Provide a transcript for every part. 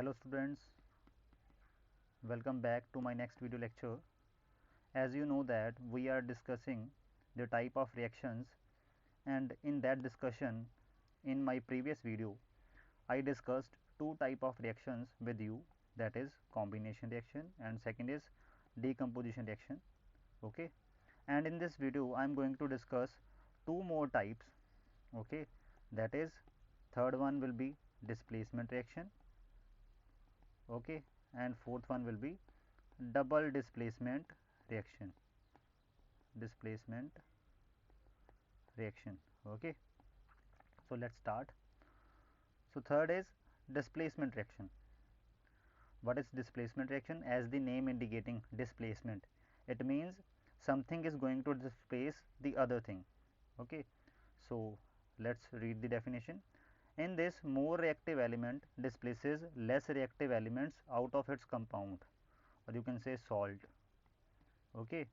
Hello students, welcome back to my next video lecture. As you know that we are discussing the type of reactions, and in that discussion in my previous video I discussed two type of reactions with you, that is combination reaction and second is decomposition reaction. Okay, and in this video I am going to discuss two more types. Okay, that is third one will be displacement reaction. Okay, and fourth one will be double displacement reaction. Okay, so let's start. So third is displacement reaction. What is displacement reaction? As the name indicating displacement, it means something is going to displace the other thing. Okay, so let's read the definition. In this, more reactive element displaces less reactive elements out of its compound, or you can say salt. Okay,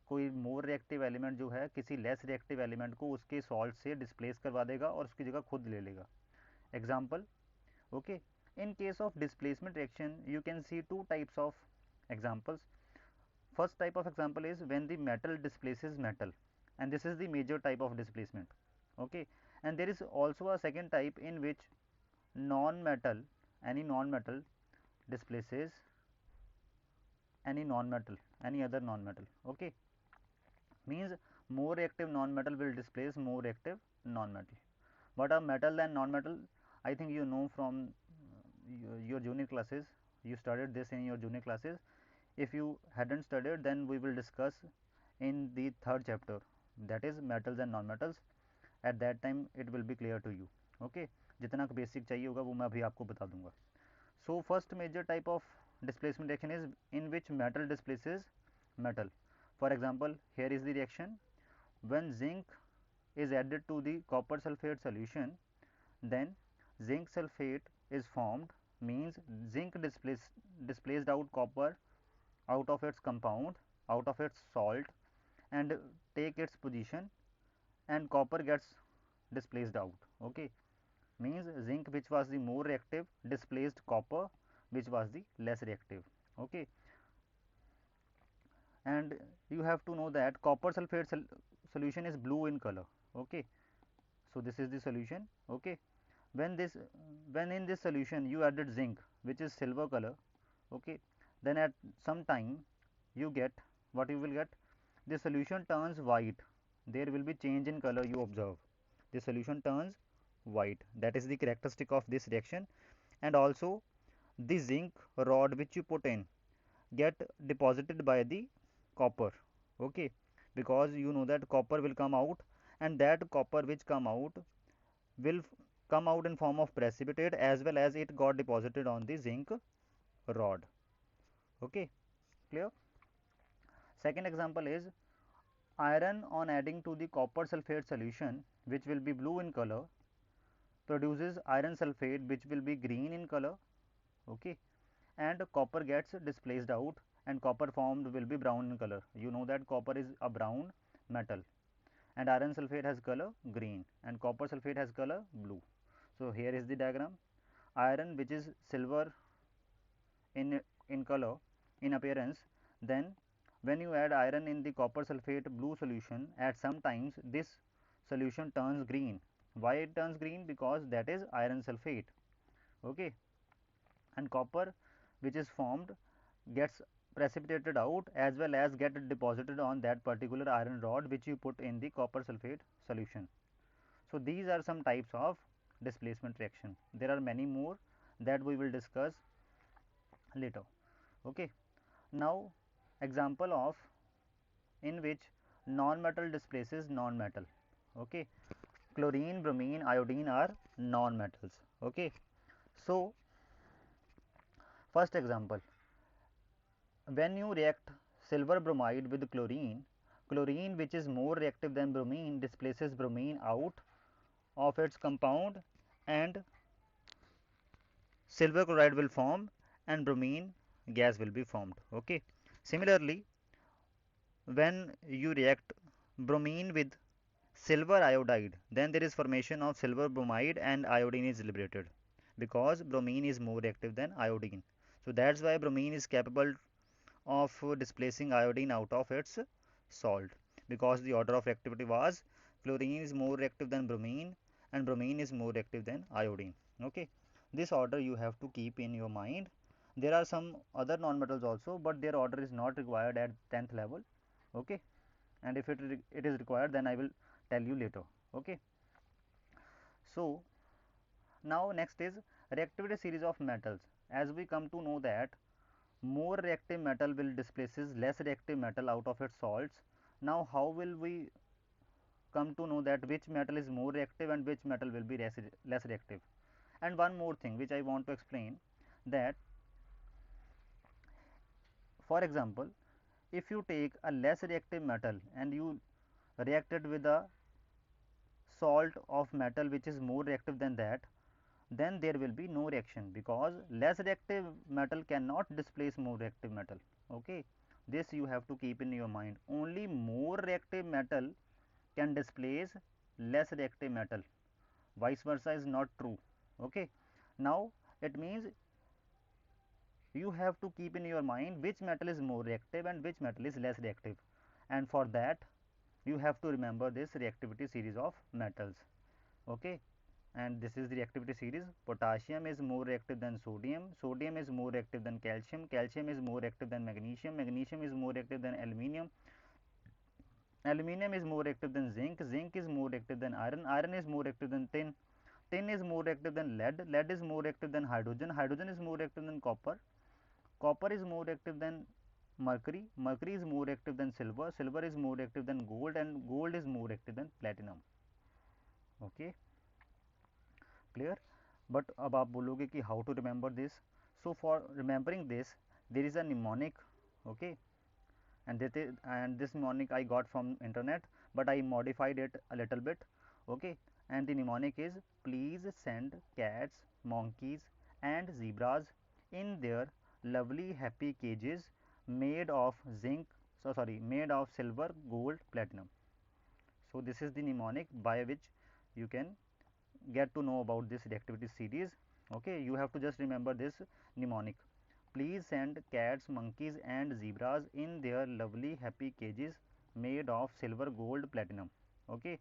कोई more reactive element जो है किसी less reactive element को उसके salt से displace करवा देगा और उसकी जगह खुद ले लेगा. Example. Okay, in case of displacement reaction you can see two types of examples. First type of example is when the metal displaces metal, and this is the major type of displacement. Okay, and there is also a second type in which non-metal, any non-metal displaces any other non-metal. Okay, means more reactive non-metal will displace more reactive non-metal. What are metal and non-metal? I think you know from your junior classes. You studied this in your junior classes. If you hadn't studied, then we will discuss in the third chapter, that is metals and non-metals. At that time it will be clear to you. Okay, जितना basic चाहिए होगा वो मैं अभी आपको बता दूंगा. So first major type of displacement reaction is in which metal displaces metal. For example, here is the reaction. When zinc is added to the copper sulphate solution, then zinc sulphate is formed, means zinc displaced out copper out of its compound, out of its salt, and take its position, and copper gets displaced out. Okay, means zinc, which was the more reactive, displaced copper, which was the less reactive. Okay, and you have to know that copper sulphate solution is blue in color. Okay, so this is the solution. Okay, when in this solution you added zinc, which is silver color. Okay, then at some time you get what you will get, the solution turns white. There will be change in color, you observe. The solution turns white. That is the characteristic of this reaction. And also the zinc rod which you put in get deposited by the copper. Okay, because you know that copper will come out, and that copper which come out will come out in form of precipitate, as well as it got deposited on the zinc rod. Okay, clear? Second example is iron on adding to the copper sulphate solution, which will be blue in color, produces iron sulphate, which will be green in color. Okay, and copper gets displaced out, and copper formed will be brown in color. You know that copper is a brown metal, and iron sulphate has color green, and copper sulphate has color blue. So here is the diagram. Iron, which is silver in color, in appearance, then when you add iron in the copper sulphate blue solution, at some times this solution turns green. Why it turns green? Because that is iron sulphate. Okay, and copper which is formed gets precipitated out, as well as get deposited on that particular iron rod which you put in the copper sulphate solution. So these are some types of displacement reaction. There are many more that we will discuss later. Okay, now example of in which non-metal displaces non-metal. Okay, chlorine, bromine, iodine are non-metals. Okay, so first example, when you react silver bromide with chlorine, chlorine, which is more reactive than bromine, displaces bromine out of its compound, and silver chloride will form, and bromine gas will be formed. Okay, similarly, when you react bromine with silver iodide, then there is formation of silver bromide and iodine is liberated. because bromine is more reactive than iodine. So that's why bromine is capable of displacing iodine out of its salt, because the order of reactivity was fluorine is more reactive than bromine and bromine is more reactive than iodine. Okay, this order you have to keep in your mind. There are some other non-metals also, but their order is not required at 10th level. Okay, and if it is required, then I will tell you later. Okay, so now next is reactivity series of metals. As we come to know that more reactive metal will displaces less reactive metal out of its salts. Now how will we come to know that which metal is more reactive and which metal will be less reactive? And one more thing which I want to explain, that for example, if you take a less reactive metal and you react it with a salt of metal which is more reactive than that, then there will be no reaction, because less reactive metal cannot displace more reactive metal. Okay, this you have to keep in your mind. Only more reactive metal can displace less reactive metal, vice versa is not true. Okay, now it means you have to keep in your mind which metal is more reactive and which metal is less reactive, and for that you have to remember this reactivity series of metals. Okay, and this is the reactivity series. Potassium is more reactive than sodium, sodium is more reactive than calcium, calcium is more reactive than magnesium, magnesium is more reactive than aluminium, aluminium is more reactive than zinc, zinc is more reactive than iron, iron is more reactive than tin, tin is more reactive than lead, lead is more reactive than hydrogen, hydrogen is more reactive than copper, copper is more reactive than mercury, mercury is more reactive than silver, silver is more reactive than gold, and gold is more reactive than platinum. Okay, clear? But अब आप बोलोगे कि how to remember this? So for remembering this, there is a mnemonic. Okay, and this mnemonic I got from internet, but I modified it a little bit. Okay, and the mnemonic is: please send cats, monkeys, and zebras in their lovely happy cages made of made of silver, gold, platinum. So this is the mnemonic by which you can get to know about this reactivity series. Okay, you have to just remember this mnemonic: please send cats, monkeys, and zebras in their lovely happy cages made of silver, gold, platinum. Okay,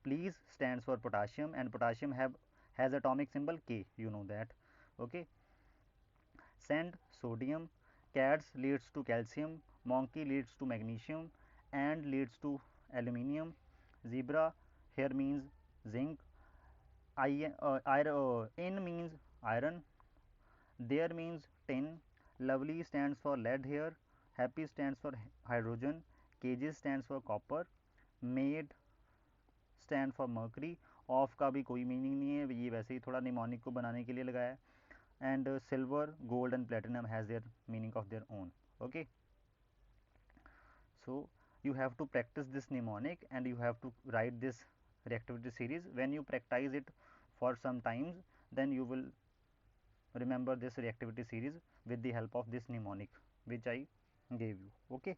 please stands for potassium, and potassium has atomic symbol K, you know that. Okay, send sodium, cats leads to calcium, monkey leads to magnesium, and leads to aluminium, zebra here means zinc, in means iron, there means tin, lovely stands for lead here, happy stands for hydrogen, kgs stands for copper, made stand for mercury, of का भी कोई meaning नहीं है, ये वैसे ही थोड़ा mnemonic को बनाने के लिए लगाया है, and silver, gold and platinum has their meaning of their own. Okay, so you have to practice this mnemonic and you have to write this reactivity series. When you practice it for some times, then you will remember this reactivity series with the help of this mnemonic which I gave you. Okay,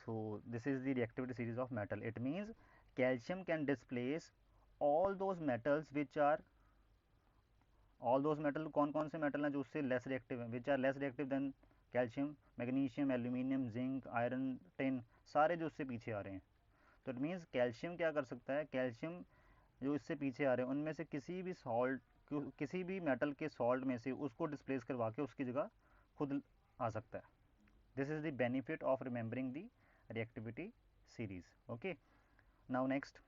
so this is the reactivity series of metal. It means calcium can displace all those metals which are all those metal, कौन कौन से metal हैं जो उससे less reactive हैं, which are less reactive than calcium, magnesium, aluminium, zinc, iron, tin, सारे जो उससे पीछे आ रहे हैं. तो इट मीन्स कैल्शियम क्या कर सकता है, कैल्शियम जो इससे पीछे आ रहे हैं उनमें से किसी भी सॉल्ट, किसी भी मेटल के सॉल्ट में से उसको डिस्प्लेस करवा के उसकी जगह खुद आ सकता है. This is the benefit of remembering the reactivity series. Okay, now next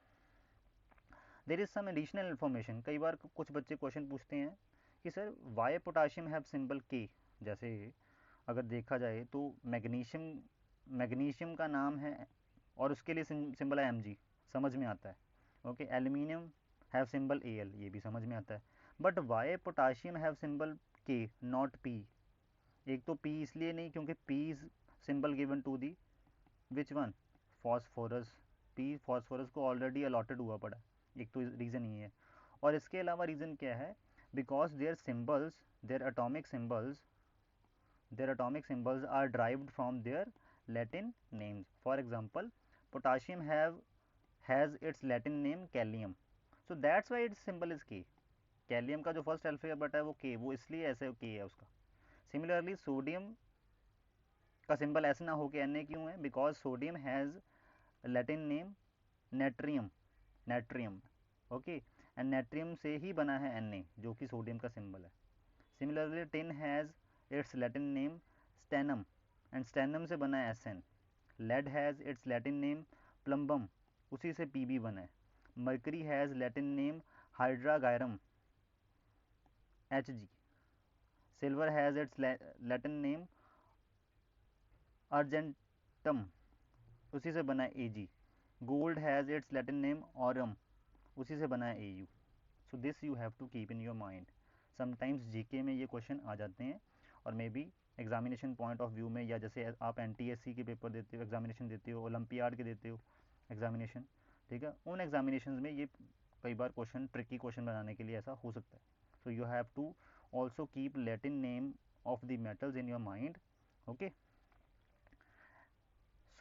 there is some additional information. कई बार कुछ बच्चे क्वेश्चन पूछते हैं कि sir why potassium have symbol K. जैसे अगर देखा जाए तो मैग्नीशियम का नाम है और उसके लिए सिंबल है Mg, समझ में आता है. Okay, aluminium have symbol Al, ये भी समझ में आता है. But why potassium have symbol K not P? एक तो P इसलिए नहीं क्योंकि P is symbol given to the which one, phosphorus. P phosphorus को ऑलरेडी अलॉटेड हुआ पड़ा. एक तो रीज़न ये है. और इसके अलावा रीज़न क्या है, because their symbols, their atomic symbols are derived from their Latin names. For example, potassium has its Latin name Kalium, so that's why its symbol is K. कैलियम का जो फर्स्ट अल्फ़ाबेट है वो के, वो इसलिए ऐसे के है उसका। सिमिलरली सोडियम का सिंबल ऐसे ना हो कि Na क्यों है, because sodium has Latin name natrium, natrium, okay, and natrium से ही बना है Na जो कि सोडियम का सिंबल है। Similarly tin has its Latin name stannum, and stannum से बना है Sn। Lead has its Latin name plumbum, उसी से Pb बना है। Mercury has Latin name hydrargyrum, Hg। Silver has its Latin name argentum, उसी से बना है Ag। Gold has its Latin name aurum, उसी से बना है Au। So this you have to keep in your mind. Sometimes GK में ये क्वेश्चन आ जाते हैं, और may be examination point of view में, या जैसे आप एनटीएससी के पेपर देते हो, एग्जामिनेशन देते हो, ओलंपियाड के देते हो एग्जामिनेशन, ठीक है, उन एग्जामिनेशन में ये कई बार क्वेश्चन ट्रिकी क्वेश्चन बनाने के लिए ऐसा हो सकता है। So you have to also keep Latin name of the metals in your mind, okay.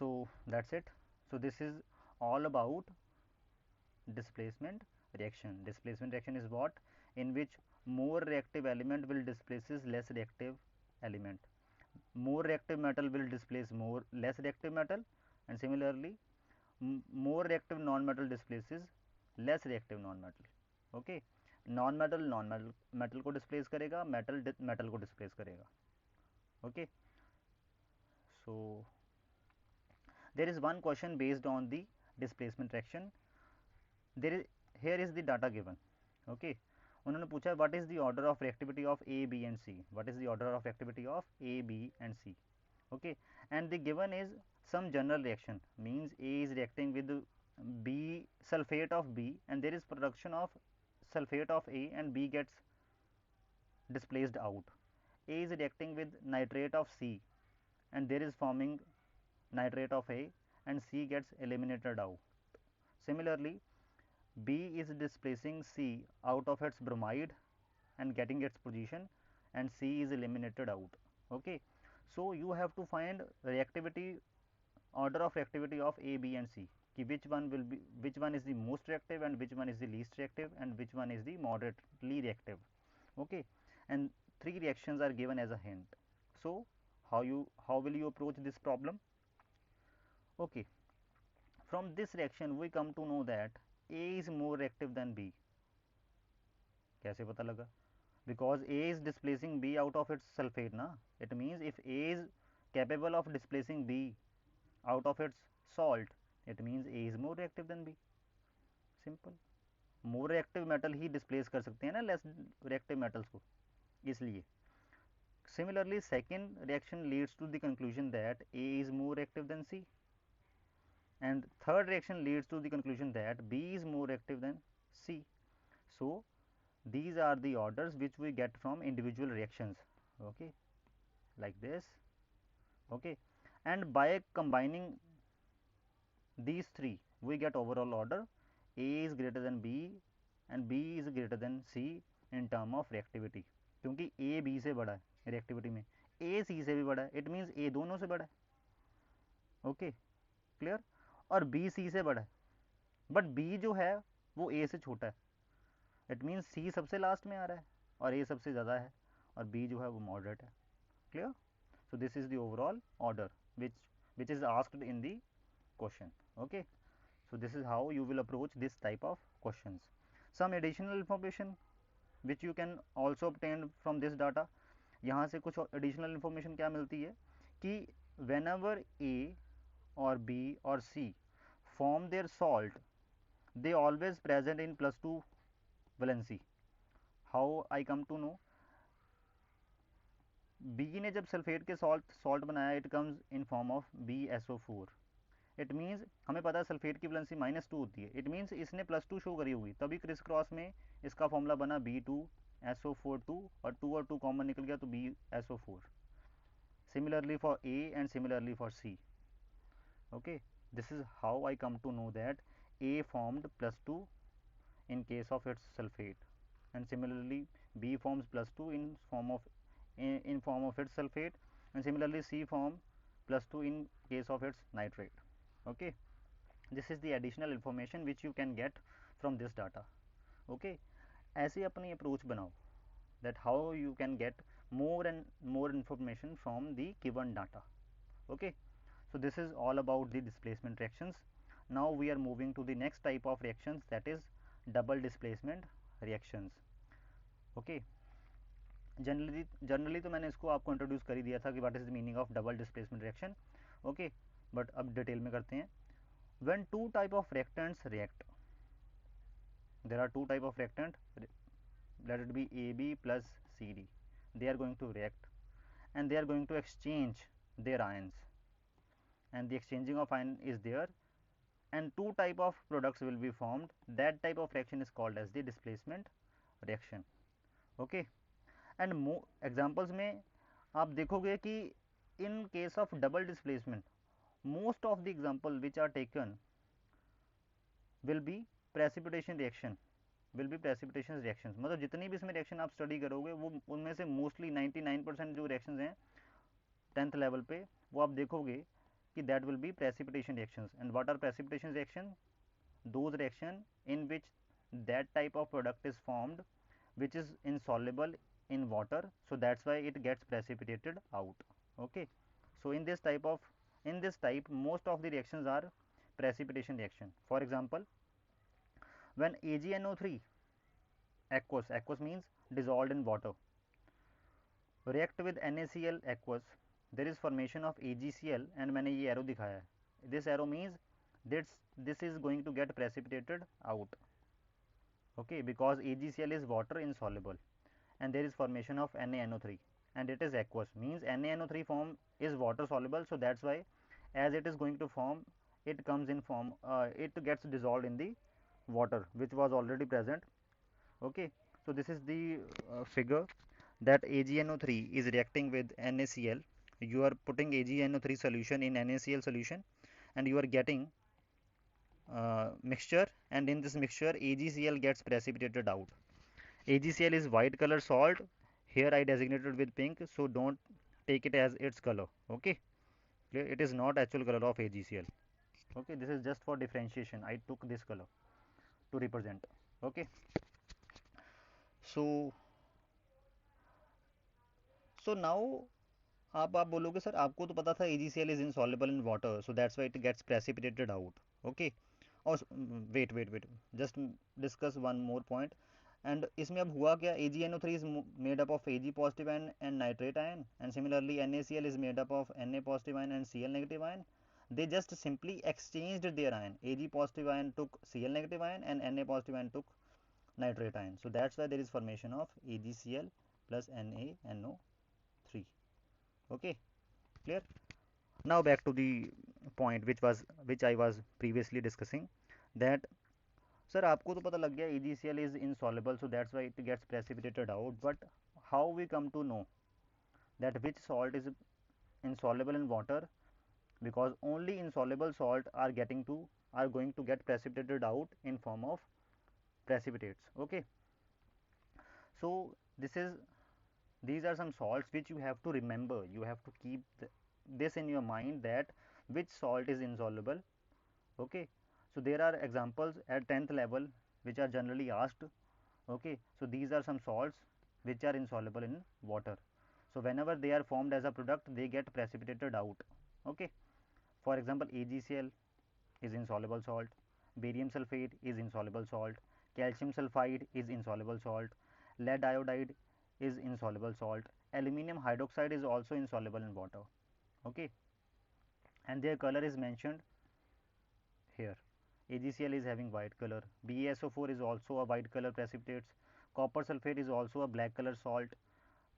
So that's it. So this is all about displacement reaction. Displacement reaction is what? In which more reactive element will displaces less reactive element. More reactive metal will displace more less reactive metal, and similarly more reactive non-metal displaces less reactive non-metal. Okay, non-metal non-metal metal को displace करेगा, metal metal को displace करेगा. Okay, so there is one question based on the displacement reaction. There is, here is the data given, okay. उन्होंने पूछा what is the order of reactivity of A, B and C, what is the order of reactivity of A, B and C, okay, and the given is some general reaction, means A is reacting with B, sulfate of B, and there is production of sulfate of A and B gets displaced out. A is reacting with nitrate of C and there is forming nitrate of A and C gets eliminated out. Similarly, B is displacing C out of its bromide and getting its position, and C is eliminated out. Okay, so you have to find reactivity, order of reactivity of A, B and C, which one will be, which one is the most reactive and which one is the least reactive and which one is the moderately reactive. Okay, and three reactions are given as a hint. So how will you approach this problem? Okay, from this reaction we come to know that A is more reactive than B. कैसे पता लगा? Because A is displacing B out of its sulfate na. It means if A is capable of displacing B out of its salt, it means A is more reactive than B. Simple. More reactive metal he displace कर सकते हैं ना less reactive metals को, इसलिए. Similarly, second reaction leads to the conclusion that A is more reactive than C, and third reaction leads to the conclusion that B is more reactive than C. So these are the orders which we get from individual reactions, okay, like this, okay, and by combining these three we get overall order. A is greater than B and B is greater than C in term of reactivity, क्योंकि A B से बड़ा है reactivity में, A C से भी बड़ा है, it means A दोनों से बड़ा है, okay, clear, और B C से बड़ा है, but B जो है वो A से छोटा है, it means C सबसे लास्ट में आ रहा है और A सबसे ज़्यादा है और B जो है वो मॉडरेट है, clear. So this is the overall order which is asked in the question, okay. So this is how you will approach this type of questions. Some additional information which you can also obtain from this data. यहाँ से कुछ additional information क्या मिलती है कि whenever A or B or C form their salt, they always present in +2 valency. How I come to know? B ने जब sulphate के सॉल्ट बनाया, it comes in form of BSO4. It means हमें पता है सल्फेट की valency -2 होती है, इट मीन्स इसने +2 शो करी होगी, तभी क्रिस क्रॉस में इसका फॉर्मूला बना B2SO4 और 2 और 2 कॉमन निकल गया तो BSO4. Similarly for A and similarly for C. Okay, this is how I come to know that A formed +2 in case of its sulfate, and similarly B forms +2 in form of its sulfate, and similarly C form +2 in case of its nitrate. Okay, this is the additional information which you can get from this data, okay. ऐसी अपनी approach बनाओ that how you can get more and more information from the given data. Okay, so this is all about the displacement reactions. Now we are moving to the next type of reactions, that is double displacement reactions. Okay, generally तो मैंने इसको आपको introduce कर ही दिया था कि what is the meaning of double displacement reaction. Okay, but अब detail में करते हैं. When two type of reactants react, there are two type of reactant, let it be AB plus CD, they are going to react and they are going to exchange their ions, and the exchanging of ion is there and two type of products will be formed. That type of reaction is called as the displacement reaction. Okay, and examples में आप देखोगे कि in case of double displacement most of the example which are taken will be precipitation reaction, will be precipitation reactions. मतलब जितनी भी इसमें reaction आप study करोगे वो उनमें से मोस्टली 99% जो रिएक्शंस हैं 10th लेवल पे वो आप देखोगे कि that will be precipitation reactions. And what are precipitation reaction? Those reaction in which that type of product is formed which is insoluble in water, so that's why it gets precipitated out. Okay, so in this type most of the reactions are precipitation reaction. For example, when AgNO3 aqueous means dissolved in water react with NaCl aqueous, there is formation of AgCl and मैंने ये arrow दिखाया है. This arrow means this is going to get precipitated out. Okay, because AgCl is water insoluble and there is formation of NaNO3 and it is aqueous, means NaNO3 form is water soluble, so that's why as it is going to form it comes in form it gets dissolved in the water which was already present. Okay, so this is the figure that AgNO3 is reacting with NaCl. You are putting AgNO3 solution in NaCl solution and you are getting mixture, and in this mixture AgCl gets precipitated out. AgCl is white color salt, here I designated with pink, so don't take it as its color. Okay, it is not actual color of AgCl. Okay, this is just for differentiation, I took this color to represent. Okay, so now आप बोलोगे sir आपको तो पता था AgCl is insoluble in water, so that's why it gets precipitated out. Okay, और wait, just discuss one more point. And इसमें अब हुआ क्या, AgNO3 is made up of Ag positive ion and nitrate ion, and similarly NaCl is made up of Na positive ion and Cl negative ion. They just simply exchanged their ion. Ag positive ion took Cl negative ion and Na positive ion took nitrate ion, so that's why there is formation of AgCl plus NaNO3. Okay, clear? Now back to the point which I was previously discussing, that sir आपको तो पता लग गया AgCl is insoluble, so that's why it gets precipitated out, but how we come to know that which salt is insoluble in water? Because only insoluble salt are going to get precipitated out in form of precipitates. Okay, so these are some salts which you have to remember. You have to keep this in your mind, that which salt is insoluble. Okay, so there are examples at 10th level which are generally asked. Okay, so these are some salts which are insoluble in water, so whenever they are formed as a product they get precipitated out. Okay, for example, AgCl is insoluble salt, barium sulfate is insoluble salt, calcium sulfide is insoluble salt, lead iodide is insoluble salt, aluminum hydroxide is also insoluble in water. Okay, and their color is mentioned here. AgCl is having white color, BaSO4 is also a white color precipitates, copper sulfate is also a black color salt,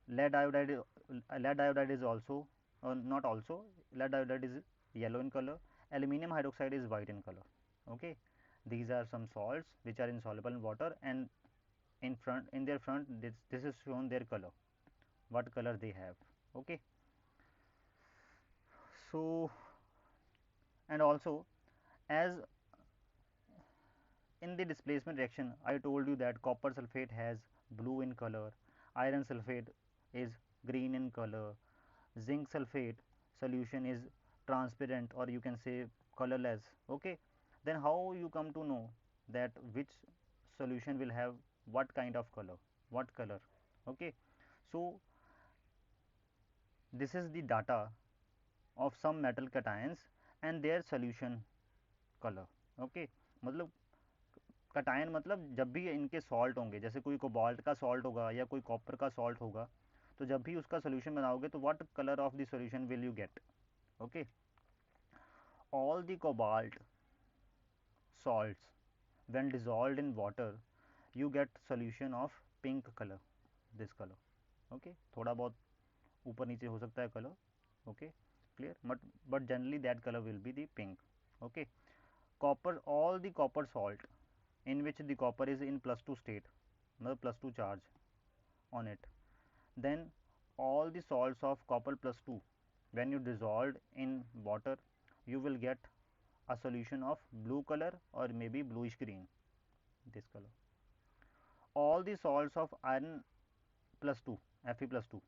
lead iodide is also not also, lead iodide is yellow in color, aluminum hydroxide is white in color. Okay, these are some salts which are insoluble in water, and in their front this is shown their color, what color they have. Okay, so and also as in the displacement reaction I told you that copper sulfate has blue in color, iron sulfate is green in color, zinc sulfate solution is transparent or you can say colorless. Okay, then how you come to know that which solution will have what kind of color, what color. Okay, so this is the data of some metal cations and their solution color. okay, मतलब cation मतलब जब भी इनके salt होंगे, जैसे कोई cobalt का salt होगा या कोई कॉपर का सॉल्ट होगा, तो जब भी उसका सोल्यूशन बनाओगे तो what colour of the solution will you get. Okay, all the cobalt salts when dissolved in water you get solution of pink color, this color. okay, थोड़ा बहुत ऊपर नीचे हो सकता है colour. okay, clear, but generally that color will be the pink. okay, copper, all the copper salt in which the copper is in +2 state, मतलब +2 charge on it, then all the salts of copper +2 when you dissolved in water you will get a solution of blue color or maybe bluish green, this color. All the salts of iron +2, Fe +2,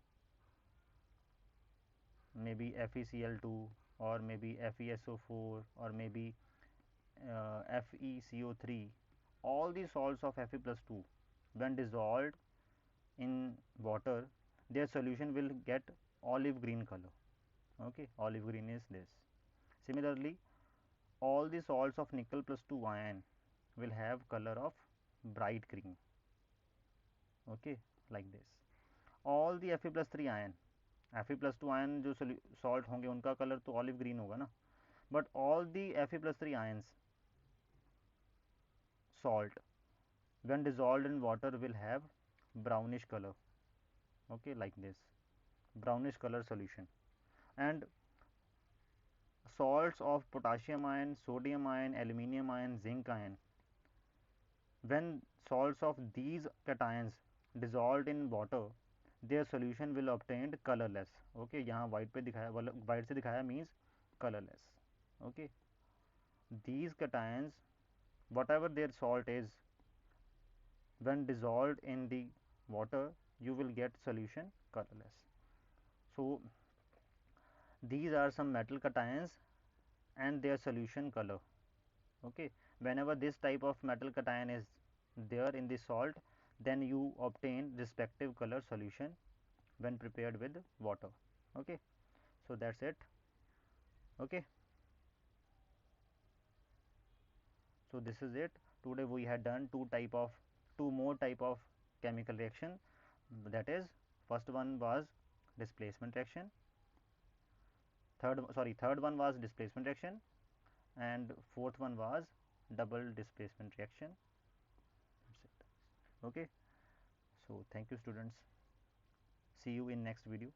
maybe FeCl2 or maybe FeSO4 or maybe FeCO3, all the salts of Fe +2 when dissolved in water their solution will get olive green color. okay, olive green is this. Similarly, all the salts of nickel +2 ion will have color of bright green. okay, like this. all the Fe+3 ion, Fe+2 ion जो salt होंगे उनका colour तो olive green होगा ना, but all the Fe+3 ions salt when dissolved in water will have brownish color. okay, like this, brownish color solution. And salts of potassium ion, sodium ion, aluminium ion, zinc ion, when salts of these cations dissolved in water their solution will obtained colorless. okay, यहाँ white पे दिखाया, white से दिखाया means colorless. okay, these cations whatever their salt is when dissolved in the water you will get solution colorless. so these are some metal cations and their solution color. okay, whenever this type of metal cation is there in the salt then you obtain respective color solution when prepared with water. okay, so that's it. okay, so this is it. Today we had done two more type of chemical reaction, that is first one was displacement reaction, third one was displacement reaction, and fourth one was double displacement reaction. That's it. okay, so thank you students, see you in next video.